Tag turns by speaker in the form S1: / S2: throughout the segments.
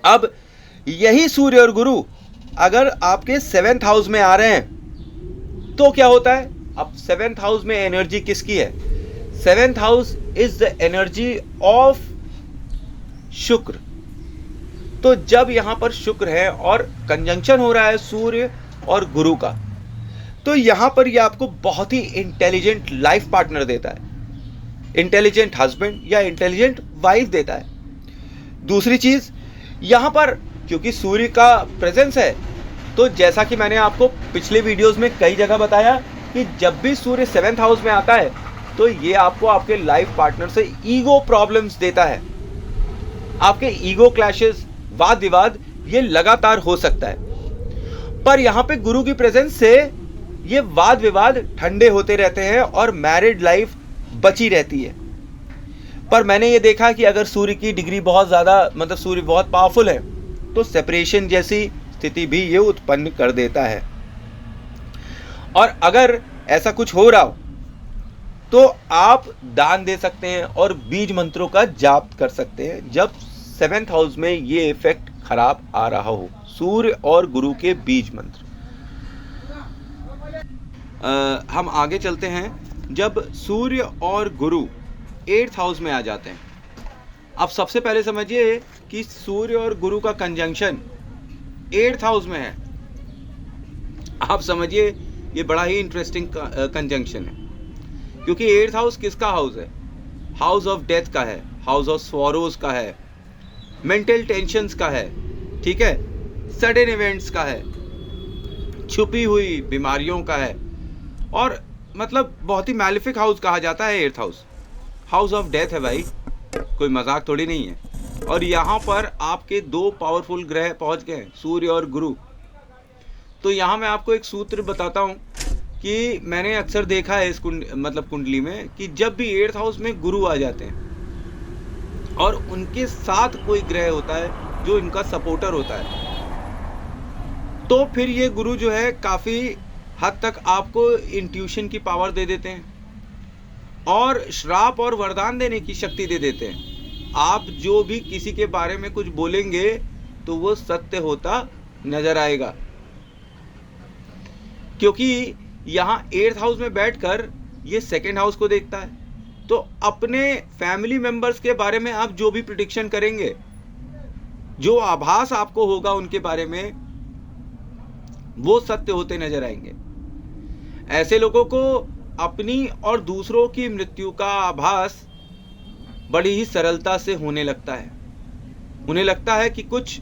S1: अब यही सूर्य और गुरु अगर आपके 7th हाउस में आ रहे हैं तो क्या होता है? अब 7th हाउस में एनर्जी किसकी है? 7th house is the energy of शुक्र। तो जब यहां पर शुक्र है और कंजंक्शन हो रहा है सूर्य और गुरु का, तो यहां पर ये आपको बहुत ही इंटेलिजेंट लाइफ पार्टनर देता है, इंटेलिजेंट हस्बैंड या इंटेलिजेंट वाइफ देता है। दूसरी चीज, यहां पर क्योंकि सूर्य का प्रेजेंस है, तो जैसा कि मैंने आपको पिछले वीडियोस में कई जगह बताया कि जब भी सूर्य 7th हाउस में आता है तो ये आपको आपके लाइफ पार्टनर से ईगो प्रॉब्लम्स देता है। आपके ईगो क्लैशेस, वाद विवाद ये लगातार हो सकता है। पर यहां पे गुरु की प्रेजेंस से ये वाद विवाद ठंडे होते रहते हैं और मैरिड लाइफ बची रहती है। पर मैंने ये देखा कि अगर सूर्य की डिग्री बहुत ज़्यादा, मतलब सूर्य बहुत पावरफुल है, तो सेपरेशन जैसी स्थिति भी ये उत्पन्न कर देता है। और अगर ऐसा कुछ हो रहा हो तो आप दान दे सकते हैं और बीज मंत्रों का जाप कर सकते हैं जब 7th हाउस में ये इफेक्ट खराब आ रहा हो, सूर्य और गुरु के बीज मंत्र। हम आगे चलते हैं। जब सूर्य और गुरु 8th हाउस में आ जाते हैं, अब सबसे पहले समझिए कि सूर्य और गुरु का कंजंक्शन 8th हाउस में है। आप समझिए ये बड़ा ही इंटरेस्टिंग कंजंक्शन है, क्योंकि 8th हाउस किसका हाउस है? हाउस ऑफ डेथ का है, हाउस ऑफ सॉरोज का है, मेंटल टेंशन्स का है, ठीक है, सडन इवेंट्स का है, छुपी हुई बीमारियों का है, और मतलब बहुत ही मैलिफिक हाउस कहा जाता है 8th house. House of death है भाई, कोई मजाक थोड़ी नहीं है। और यहाँ पर आपके दो पावरफुल ग्रह पहुँच गए हैं, सूर्य और गुरु। तो यहाँ मैं आपको एक सूत्र बताता हूँ कि मैंने अक्सर देखा है इस कुंडली में कि जब भी 8th हाउस में गुरु आ जाते हैं और उनके साथ कोई ग्रह होता है जो इनका सपोर्टर होता है, तो फिर ये गुरु जो है काफ़ी हद तक आपको इंट्यूशन की पावर दे देते हैं और श्राप और वरदान देने की शक्ति दे देते हैं। आप जो भी किसी के बारे में कुछ बोलेंगे तो वो सत्य होता नजर आएगा, क्योंकि यहाँ 8th हाउस में बैठकर ये 2nd हाउस को देखता है। तो अपने फैमिली मेंबर्स के बारे में आप जो भी प्रिडिक्शन करेंगे, जो आभास आपको होगा उनके बारे में, वो सत्य होते नजर आएंगे। ऐसे लोगों को अपनी और दूसरों की मृत्यु का आभास बड़ी ही सरलता से होने लगता है। उन्हें लगता है कि कुछ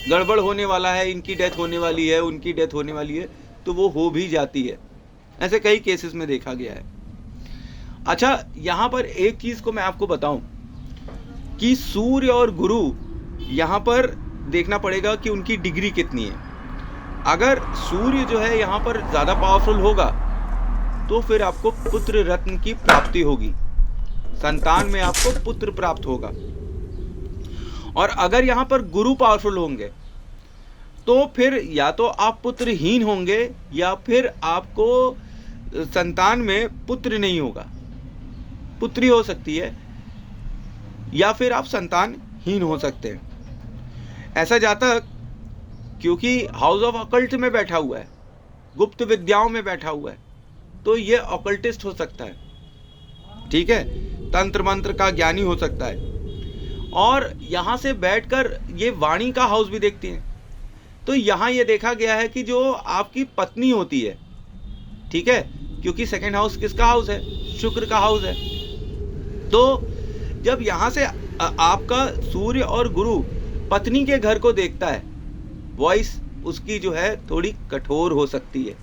S1: गड़बड़ होने वाला है, इनकी डेथ होने वाली है, उनकी डेथ होने वाली है, तो वो हो भी जाती है। ऐसे कई केसेस में देखा गया है। अच्छा, यहाँ पर एक चीज को मैं आपको बताऊं कि सूर्य और गुरु यहाँ पर देखना पड़ेगा कि उनकी डिग्री कितनी है। अगर सूर्य जो है यहाँ पर ज्यादा पावरफुल होगा तो फिर आपको पुत्र रत्न की प्राप्ति होगी, संतान में आपको पुत्र प्राप्त होगा। और अगर यहाँ पर गुरु पावरफुल होंगे तो फिर या तो आप पुत्रहीन होंगे या फिर आपको संतान में पुत्र नहीं होगा, पुत्री हो सकती है, या फिर आप संतानहीन हो सकते हैं। ऐसा जातक क्योंकि हाउस ऑफ ऑकल्ट में बैठा हुआ है, गुप्त विद्याओं में बैठा हुआ है, तो ये ऑकल्टिस्ट हो सकता है, ठीक है, तंत्र मंत्र का ज्ञानी हो सकता है। और यहाँ से बैठकर ये वाणी का हाउस भी देखती हैं। तो यहाँ ये देखा गया है कि जो आपकी पत्नी होती है, ठीक है, क्योंकि 2nd हाउस किसका हाउस है? शुक्र का हाउस है। तो जब यहाँ से आपका सूर्य और गुरु पत्नी के घर को देखता है, वॉइस उसकी जो है थोड़ी कठोर हो सकती है,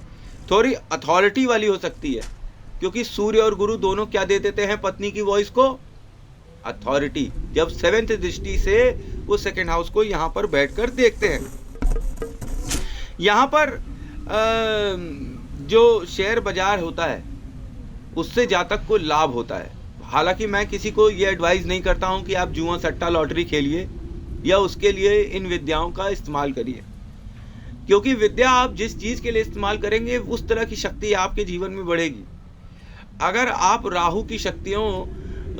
S1: थोड़ी अथॉरिटी वाली हो सकती है, क्योंकि सूर्य और गुरु दोनों क्या दे देते हैं पत्नी की वॉइस को? अथॉरिटी। जब 7th दृष्टि से वो 2nd हाउस को यहाँ पर बैठकर देखते हैं। यहाँ पर जो शेयर बाजार होता है उससे जातक को लाभ होता है। हालांकि मैं किसी को ये एडवाइस नहीं करता हूँ कि आप जुआ सट्टा लॉटरी खेलिए या उसके लिए इन विद्याओं का इस्तेमाल करिए, क्योंकि विद्या आप जिस चीज़ के लिए इस्तेमाल करेंगे उस तरह की शक्ति आपके जीवन में बढ़ेगी। अगर आप राहु की शक्तियों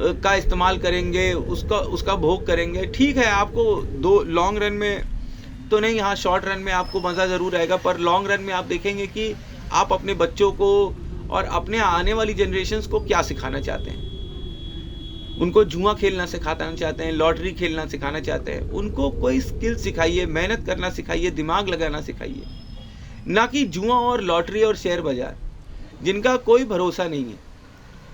S1: का इस्तेमाल करेंगे, उसका भोग करेंगे, ठीक है। आपको दो लॉन्ग रन में तो नहीं, हाँ शॉर्ट रन में आपको मज़ा ज़रूर आएगा, पर लॉन्ग रन में आप देखेंगे कि आप अपने बच्चों को और अपने आने वाली जनरेशन्स को क्या सिखाना चाहते हैं। उनको जुआ खेलना सिखाना चाहते हैं, लॉटरी खेलना सिखाना चाहते हैं, उनको कोई स्किल सिखाइए, मेहनत करना सिखाइए, दिमाग लगाना सिखाइए, ना कि जुआ और लॉटरी और शेयर बाजार जिनका कोई भरोसा नहीं है।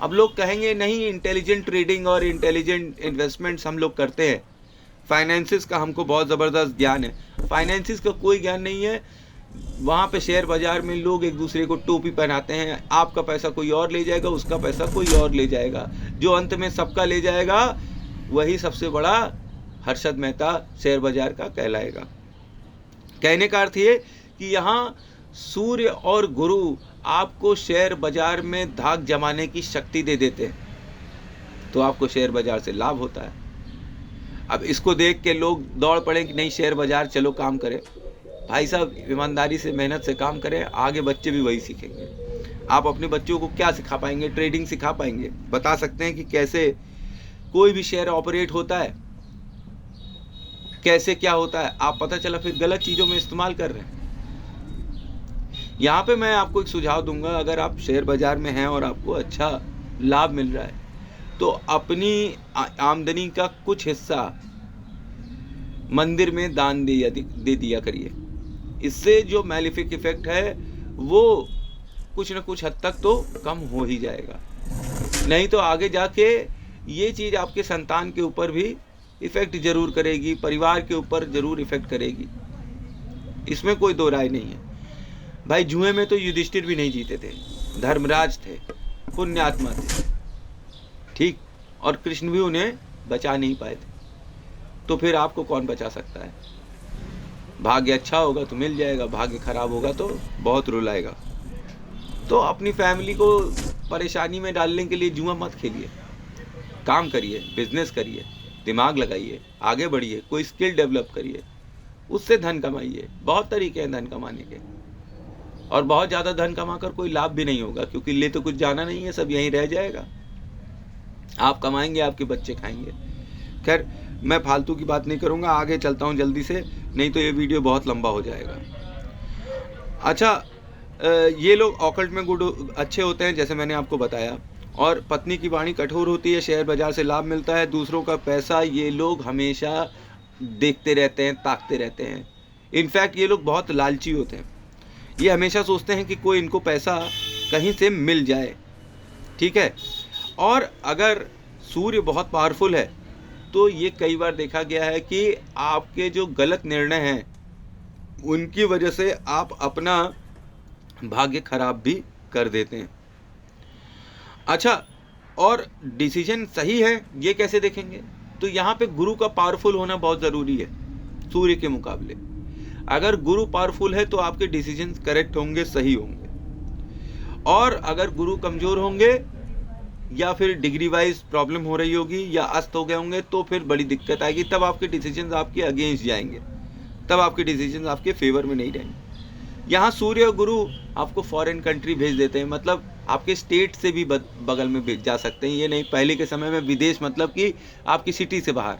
S1: अब लोग कहेंगे नहीं, इंटेलिजेंट ट्रेडिंग और इंटेलिजेंट इन्वेस्टमेंट्स हम लोग करते हैं, फाइनेंसिस का हमको बहुत ज़बरदस्त ज्ञान है। फाइनेंसिस का कोई ज्ञान नहीं है। वहाँ पे शेयर बाजार में लोग एक दूसरे को टोपी पहनाते हैं, आपका पैसा कोई और ले जाएगा, उसका पैसा कोई और ले जाएगा, जो अंत में सबका ले जाएगा वही सबसे बड़ा हर्षद मेहता शेयर बाजार का कहलाएगा। कहने का अर्थ ये कि यहाँ सूर्य और गुरु आपको शेयर बाजार में धाक जमाने की शक्ति दे देते हैं, तो आपको शेयर बाजार से लाभ होता है। अब इसको देख के लोग दौड़ पड़े कि नहीं शेयर बाजार, चलो काम करें। भाई साहब, ईमानदारी से मेहनत से काम करें, आगे बच्चे भी वही सीखेंगे। आप अपने बच्चों को क्या सिखा पाएंगे? ट्रेडिंग सिखा पाएंगे, बता सकते हैं कि कैसे कोई भी शेयर ऑपरेट होता है, कैसे क्या होता है। आप पता चला फिर गलत चीज़ों में इस्तेमाल कर रहे हैं। यहाँ पे मैं आपको एक सुझाव दूंगा, अगर आप शेयर बाजार में हैं और आपको अच्छा लाभ मिल रहा है तो अपनी आमदनी का कुछ हिस्सा मंदिर में दान दे दिया करिए। इससे जो मैलिफिक इफेक्ट है वो कुछ न कुछ हद तक तो कम हो ही जाएगा। नहीं तो आगे जाके ये चीज़ आपके संतान के ऊपर भी इफ़ेक्ट ज़रूर करेगी, परिवार के ऊपर ज़रूर इफ़ेक्ट करेगी, इसमें कोई दो राय नहीं है। भाई जुए में तो युधिष्ठिर भी नहीं जीते थे, धर्मराज थे, पुण्यात्मा थे, ठीक, और कृष्ण भी उन्हें बचा नहीं पाए थे। तो फिर आपको कौन बचा सकता है? भाग्य अच्छा होगा तो मिल जाएगा, भाग्य खराब होगा तो बहुत रुलाएगा। तो अपनी फैमिली को परेशानी में डालने के लिए जुआ मत खेलिए, काम करिए, बिजनेस करिए, दिमाग लगाइए, आगे बढ़िए, कोई स्किल डेवलप करिए, उससे धन कमाइए। बहुत तरीके हैं धन कमाने के, और बहुत ज़्यादा धन कमाकर कोई लाभ भी नहीं होगा, क्योंकि ले तो कुछ जाना नहीं है, सब यहीं रह जाएगा। आप कमाएंगे, आपके बच्चे खाएंगे। खैर, मैं फालतू की बात नहीं करूंगा, आगे चलता हूं जल्दी से, नहीं तो ये वीडियो बहुत लंबा हो जाएगा। अच्छा, ये लोग ऑकल्ट में गुड अच्छे होते हैं जैसे मैंने आपको बताया, और पत्नी की वाणी कठोर होती है, शेयर बाजार से लाभ मिलता है, दूसरों का पैसा ये लोग हमेशा देखते रहते हैं, ताकते रहते हैं। इनफैक्ट ये लोग बहुत लालची होते हैं, ये हमेशा सोचते हैं कि कोई इनको पैसा कहीं से मिल जाए, ठीक है। और अगर सूर्य बहुत पावरफुल है तो ये कई बार देखा गया है कि आपके जो गलत निर्णय हैं उनकी वजह से आप अपना भाग्य खराब भी कर देते हैं। अच्छा, और डिसीजन सही है ये कैसे देखेंगे? तो यहाँ पे गुरु का पावरफुल होना बहुत ज़रूरी है सूर्य के मुकाबले। अगर गुरु पावरफुल है तो आपके डिसीजन करेक्ट होंगे, सही होंगे। और अगर गुरु कमज़ोर होंगे या फिर डिग्री वाइज प्रॉब्लम हो रही होगी या अस्त हो गए होंगे तो फिर बड़ी दिक्कत आएगी, तब आपके डिसीजंस आपके अगेंस्ट जाएंगे, तब आपके डिसीजंस आपके फेवर में नहीं रहेंगे। यहाँ सूर्य और गुरु आपको फॉरेन कंट्री भेज देते हैं, मतलब आपके स्टेट से भी बगल में भेज जा सकते हैं। ये नहीं, पहले के समय में विदेश मतलब कि आपकी सिटी से बाहर,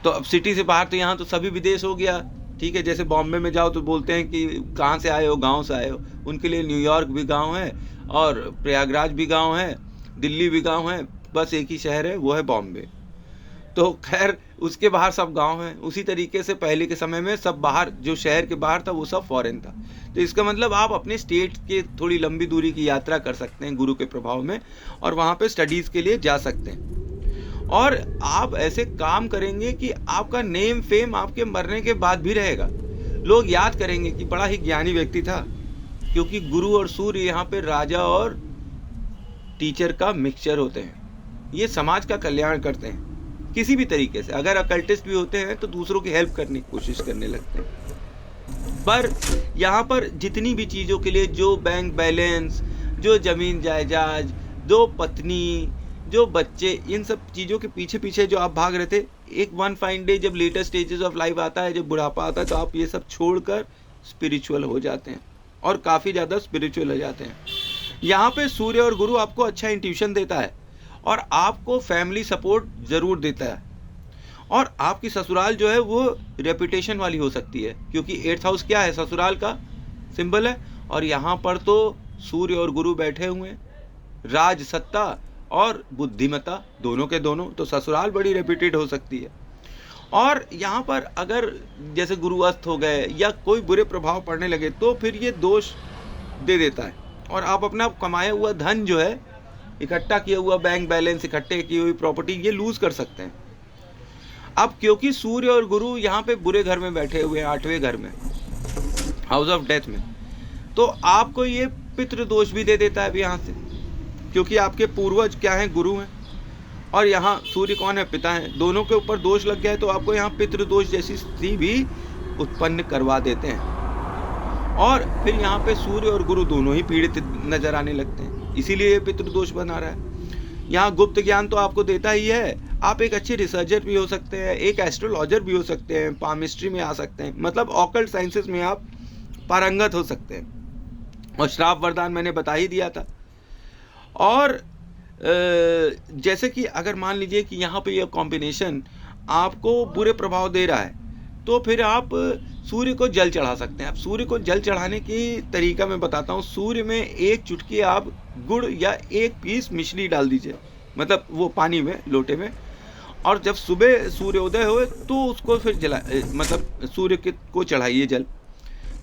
S1: तो अब सिटी से बाहर तो यहाँ तो सभी विदेश हो गया, ठीक है। जैसे बॉम्बे में जाओ तो बोलते हैं कि कहाँ से आए हो, गाँव से आए हो, उनके लिए न्यूयॉर्क भी गाँव है और प्रयागराज भी गाँव है, दिल्ली भी गांव है, बस एक ही शहर है, वो है बॉम्बे। तो खैर उसके बाहर सब गांव हैं। उसी तरीके से पहले के समय में सब बाहर, जो शहर के बाहर था वो सब फॉरेन था। तो इसका मतलब आप अपने स्टेट के थोड़ी लंबी दूरी की यात्रा कर सकते हैं गुरु के प्रभाव में, और वहाँ पे स्टडीज़ के लिए जा सकते हैं। और आप ऐसे काम करेंगे कि आपका नेम फेम आपके मरने के बाद भी रहेगा। लोग याद करेंगे कि बड़ा ही ज्ञानी व्यक्ति था, क्योंकि गुरु और सूर्य यहाँ पे राजा और टीचर का मिक्सचर होते हैं। ये समाज का कल्याण करते हैं किसी भी तरीके से। अगर अकल्टिस्ट भी होते हैं तो दूसरों की हेल्प करने की कोशिश करने लगते हैं। पर यहाँ पर जितनी भी चीज़ों के लिए, जो बैंक बैलेंस, जो ज़मीन जायदाद, जो पत्नी, जो बच्चे, इन सब चीज़ों के पीछे पीछे जो आप भाग रहे थे, एक वन फाइन डे जब लेटर स्टेजेस ऑफ लाइफ आता है, जब बुढ़ापा आता है, तो आप ये सब छोड़कर स्पिरिचुअल हो जाते हैं और काफ़ी ज़्यादा स्पिरिचुअल हो जाते हैं। यहाँ पे सूर्य और गुरु आपको अच्छा इंट्यूशन देता है, और आपको फैमिली सपोर्ट ज़रूर देता है। और आपकी ससुराल जो है वो रेपुटेशन वाली हो सकती है, क्योंकि 8th हाउस क्या है, ससुराल का सिंबल है। और यहाँ पर तो सूर्य और गुरु बैठे हुए हैं, राज सत्ता और बुद्धिमत्ता दोनों के दोनों, तो ससुराल बड़ी रेप्यूटेड हो सकती है। और यहाँ पर अगर जैसे गुरु अस्त हो गए या कोई बुरे प्रभाव पड़ने लगे तो फिर ये दोष दे देता है, और आप अपना कमाया हुआ धन जो है, इकट्ठा किया हुआ बैंक बैलेंस, इकट्ठे की हुई प्रॉपर्टी, ये लूज कर सकते हैं। अब क्योंकि सूर्य और गुरु यहाँ पे बुरे घर में बैठे हुए हैं, 8वें घर में, हाउस ऑफ डेथ में, तो आपको ये पितृ दोष भी दे देता है अभी यहाँ से, क्योंकि आपके पूर्वज क्या हैं, गुरु हैं, और यहाँ सूर्य कौन है, पिता हैं, दोनों के ऊपर दोष लग गया है, तो आपको यहाँ पितृ दोष जैसी स्थिति भी उत्पन्न करवा देते हैं। और फिर यहाँ पे सूर्य और गुरु दोनों ही पीड़ित नजर आने लगते हैं, इसीलिए ये पितृ दोष बना रहा है। यहाँ गुप्त ज्ञान तो आपको देता ही है, आप एक अच्छे रिसर्चर भी हो सकते हैं, एक एस्ट्रोलॉजर भी हो सकते हैं, पामिस्ट्री में आ सकते हैं, मतलब ऑकल्ट साइंसेस में आप पारंगत हो सकते हैं। और श्राप वरदान मैंने बता ही दिया था। और जैसे कि अगर मान लीजिए कि यहाँ पे ये कॉम्बिनेशन आपको बुरे प्रभाव दे रहा है, तो फिर आप सूर्य को जल चढ़ा सकते हैं। अब सूर्य को जल चढ़ाने की तरीका मैं बताता हूँ। सूर्य में एक चुटकी आप गुड़ या एक पीस मिश्री डाल दीजिए, मतलब वो पानी में, लोटे में, और जब सुबह सूर्योदय हो तो उसको फिर मतलब सूर्य को चढ़ाइए जल।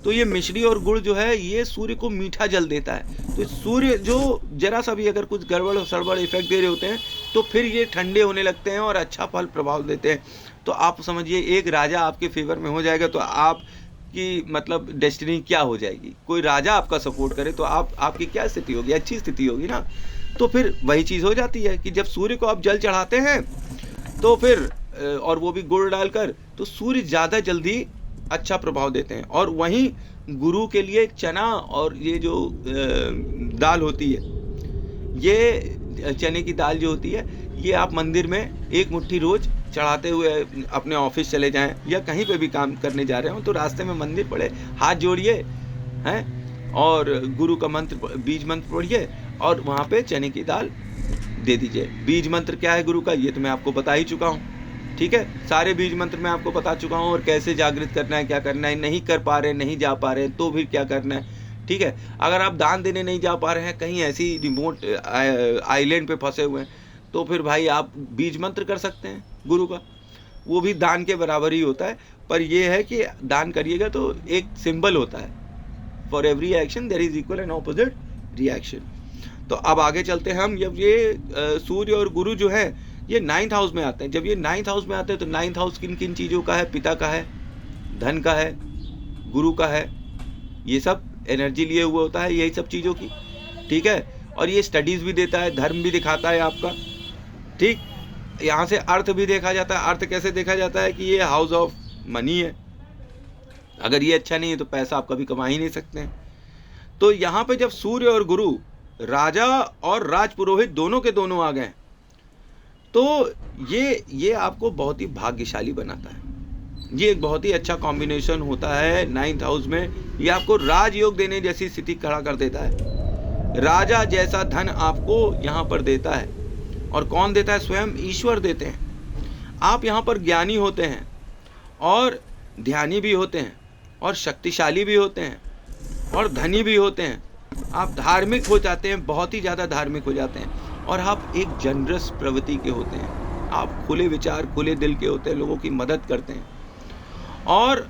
S1: तो ये मिश्री और गुड़ जो है ये सूर्य को मीठा जल देता है। तो सूर्य जो जरा सा भी अगर कुछ गड़बड़ सड़बड़ इफेक्ट दे रहे होते हैं तो फिर ये ठंडे होने लगते हैं और अच्छा फल प्रभाव देते हैं। तो आप समझिए एक राजा आपके फेवर में हो जाएगा तो आपकी मतलब डेस्टिनी क्या हो जाएगी। कोई राजा आपका सपोर्ट करे तो आपकी क्या स्थिति होगी, अच्छी स्थिति होगी ना। तो फिर वही चीज़ हो जाती है कि जब सूर्य को आप जल चढ़ाते हैं तो फिर और वो भी गुड़ डालकर, तो सूर्य ज़्यादा जल्दी अच्छा प्रभाव देते हैं। और वहीं गुरु के लिए चना और ये जो दाल होती है, ये चने की दाल जो होती है, ये आप मंदिर में एक मुट्ठी रोज चढ़ाते हुए अपने ऑफिस चले जाएं या कहीं पे भी काम करने जा रहे हो तो रास्ते में मंदिर पड़े, हाथ जोड़िए हैं और गुरु का मंत्र, बीज मंत्र पढ़िए और वहाँ पे चने की दाल दे दीजिए। बीज मंत्र क्या है गुरु का, ये तो मैं आपको बता ही चुका हूँ। ठीक है, सारे बीज मंत्र मैं आपको बता चुका हूँ और कैसे जागृत करना है, क्या करना है, नहीं कर पा रहे, नहीं जा पा रहे तो फिर क्या करना है। ठीक है, अगर आप दान देने नहीं जा पा रहे हैं, कहीं ऐसी रिमोट आइलैंड पे फंसे हुए हैं, तो फिर भाई आप बीज मंत्र कर सकते हैं गुरु का, वो भी दान के बराबर ही होता है। पर ये है कि दान करिएगा तो एक सिंबल होता है, for every action there is equal and opposite reaction. तो अब आगे चलते हैं हम। जब ये सूर्य और गुरु जो है ये 9th हाउस में आते हैं, जब ये 9th हाउस में आते हैं तो 9th हाउस किन किन चीज़ों का है, पिता का है, धन का है, गुरु का है, ये सब एनर्जी लिए हुए होता है यही सब चीज़ों की। ठीक है, और ये स्टडीज़ भी देता है, धर्म भी दिखाता है आपका। ठीक, यहाँ से अर्थ भी देखा जाता है। अर्थ कैसे देखा जाता है कि ये हाउस ऑफ मनी है, अगर ये अच्छा नहीं है तो पैसा आप कभी कमा ही नहीं सकते हैं। तो यहाँ पे जब सूर्य और गुरु, राजा और राजपुरोहित दोनों के दोनों आ गए तो ये आपको बहुत ही भाग्यशाली बनाता है। ये एक बहुत ही अच्छा कॉम्बिनेशन होता है 9th हाउस में। ये आपको राजयोग देने जैसी स्थिति खड़ा कर देता है। राजा जैसा धन आपको यहाँ पर देता है। और कौन देता है? स्वयं ईश्वर देते हैं। आप यहाँ पर ज्ञानी होते हैं और ध्यानी भी होते हैं और शक्तिशाली भी होते हैं और धनी भी होते हैं। आप धार्मिक हो जाते हैं, बहुत ही ज़्यादा धार्मिक हो जाते हैं और आप एक जनरस प्रवृत्ति के होते हैं। आप खुले विचार, खुले दिल के होते हैं, लोगों की मदद करते हैं। और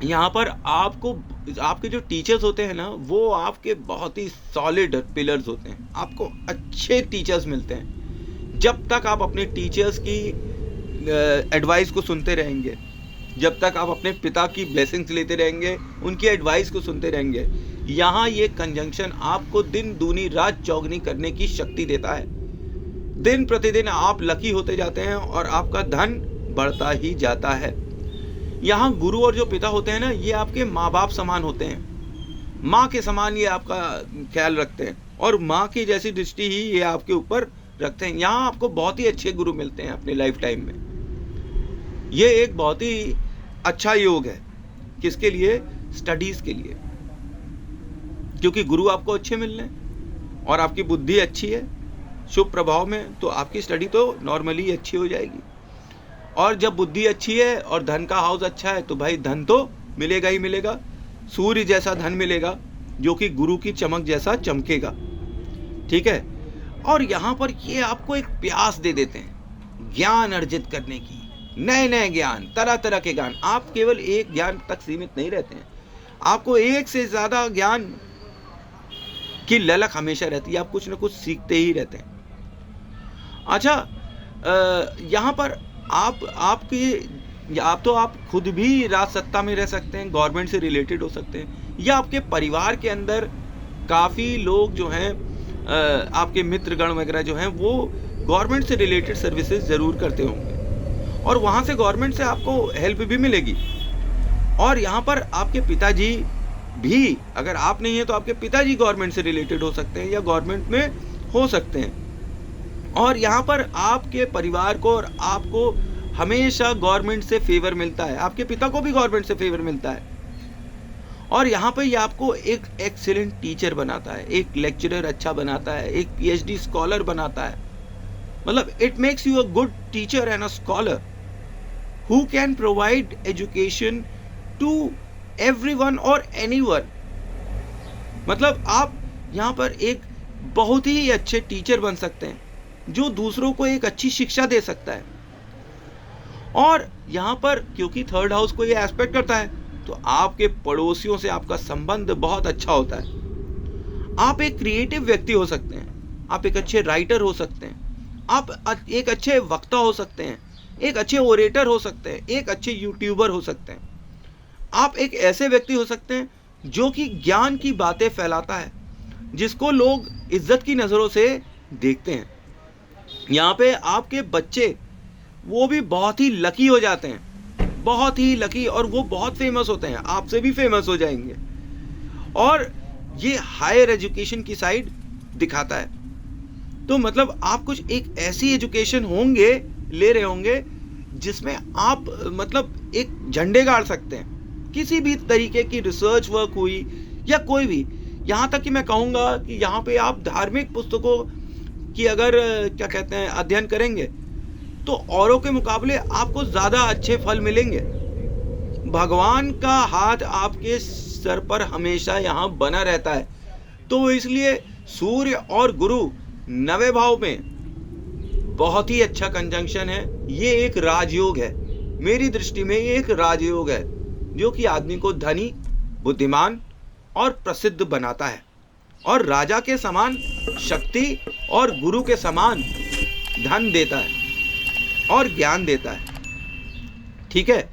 S1: यहाँ पर आपको, आपके जो टीचर्स होते हैं ना, वो आपके बहुत ही सॉलिड पिलर्स होते हैं। आपको अच्छे टीचर्स मिलते हैं जब तक आप अपने टीचर्स की एडवाइस को सुनते रहेंगे, जब तक आप अपने पिता की ब्लेसिंग्स लेते रहेंगे, उनकी एडवाइस को सुनते रहेंगे। यहाँ ये कंजंक्शन आपको दिन दूनी रात चौगनी करने की शक्ति देता है। दिन प्रतिदिन आप लकी होते जाते हैं और आपका धन बढ़ता ही जाता है। यहाँ गुरु और जो पिता होते हैं ना, ये आपके माँ बाप समान होते हैं। माँ के समान ये आपका ख्याल रखते हैं और माँ की जैसी दृष्टि ही ये आपके ऊपर रखते हैं। यहाँ आपको बहुत ही अच्छे गुरु मिलते हैं अपने लाइफ टाइम में। ये एक बहुत ही अच्छा योग है। किसके लिए? स्टडीज के लिए, क्योंकि गुरु आपको अच्छे मिल रहे हैं और आपकी बुद्धि अच्छी है, शुभ प्रभाव में, तो आपकी स्टडी तो नॉर्मली अच्छी हो जाएगी। और जब बुद्धि अच्छी है और धन का हाउस अच्छा है तो भाई धन तो मिलेगा ही मिलेगा, सूर्य जैसा धन मिलेगा जो कि गुरु की चमक जैसा चमकेगा। ठीक है। और यहाँ पर ये आपको एक प्यास दे देते हैं ज्ञान अर्जित करने की, नए नए ज्ञान, तरह तरह के ज्ञान। आप केवल एक ज्ञान तक सीमित नहीं रहते हैं, आपको एक से ज्यादा ज्ञान की ललक हमेशा रहती है, आप कुछ ना कुछ सीखते ही रहते हैं। अच्छा, यहाँ पर आप खुद भी राज सत्ता में रह सकते हैं, गवर्नमेंट से रिलेटेड हो सकते हैं, या आपके परिवार के अंदर काफ़ी लोग जो हैं, आपके मित्रगण वगैरह जो हैं वो गवर्नमेंट से रिलेटेड सर्विसेज ज़रूर करते होंगे और वहाँ से गवर्नमेंट से आपको हेल्प भी मिलेगी। और यहाँ पर आपके पिताजी भी, अगर आप नहीं है तो आपके पिताजी गवर्नमेंट से रिलेटेड हो सकते हैं या गवर्नमेंट में हो सकते हैं। और यहाँ पर आपके परिवार को और आपको हमेशा गवर्नमेंट से फेवर मिलता है, आपके पिता को भी गवर्नमेंट से फेवर मिलता है। और यहाँ पर ये आपको एक एक्सीलेंट टीचर बनाता है, एक लेक्चरर अच्छा बनाता है, एक पीएचडी स्कॉलर बनाता है। मतलब it makes you a good teacher and a scholar who can provide education to everyone और एनीवन। मतलब आप यहाँ पर एक बहुत ही अच्छे टीचर बन सकते हैं जो दूसरों को एक अच्छी शिक्षा दे सकता है। और यहाँ पर क्योंकि थर्ड हाउस को ये एस्पेक्ट करता है तो आपके पड़ोसियों से आपका संबंध बहुत अच्छा होता है। आप एक क्रिएटिव व्यक्ति हो सकते हैं, आप एक अच्छे राइटर हो सकते हैं, आप एक अच्छे वक्ता हो सकते हैं, एक अच्छे ओरेटर हो सकते हैं, एक अच्छे यूट्यूबर हो सकते हैं। आप एक ऐसे व्यक्ति हो सकते हैं जो कि ज्ञान की बातें फैलाता है, जिसको लोग इज्जत की नज़रों से देखते हैं। यहाँ पे आपके बच्चे वो भी बहुत ही लकी हो जाते हैं, बहुत ही लकी, और वो बहुत फेमस होते हैं, आपसे भी फेमस हो जाएंगे। और ये हायर एजुकेशन की साइड दिखाता है। तो मतलब आप कुछ एक ऐसी एजुकेशन होंगे, ले रहे होंगे जिसमें आप मतलब एक झंडे गाड़ सकते हैं। किसी भी तरीके की रिसर्च वर्क हुई या कोई भी, यहाँ तक कि मैं कहूँगा कि यहाँ पे आप धार्मिक पुस्तकों की अगर क्या कहते हैं अध्ययन करेंगे तो औरों के मुकाबले आपको ज़्यादा अच्छे फल मिलेंगे। भगवान का हाथ आपके सर पर हमेशा यहाँ बना रहता है। तो इसलिए सूर्य और गुरु 9वें भाव में बहुत ही अच्छा कंजंक्शन है। ये एक राजयोग है, मेरी दृष्टि में ये एक राजयोग है जो कि आदमी को धनी, बुद्धिमान और प्रसिद्ध बनाता है, और राजा के समान शक्ति और गुरु के समान धन देता है और ज्ञान देता है। ठीक है।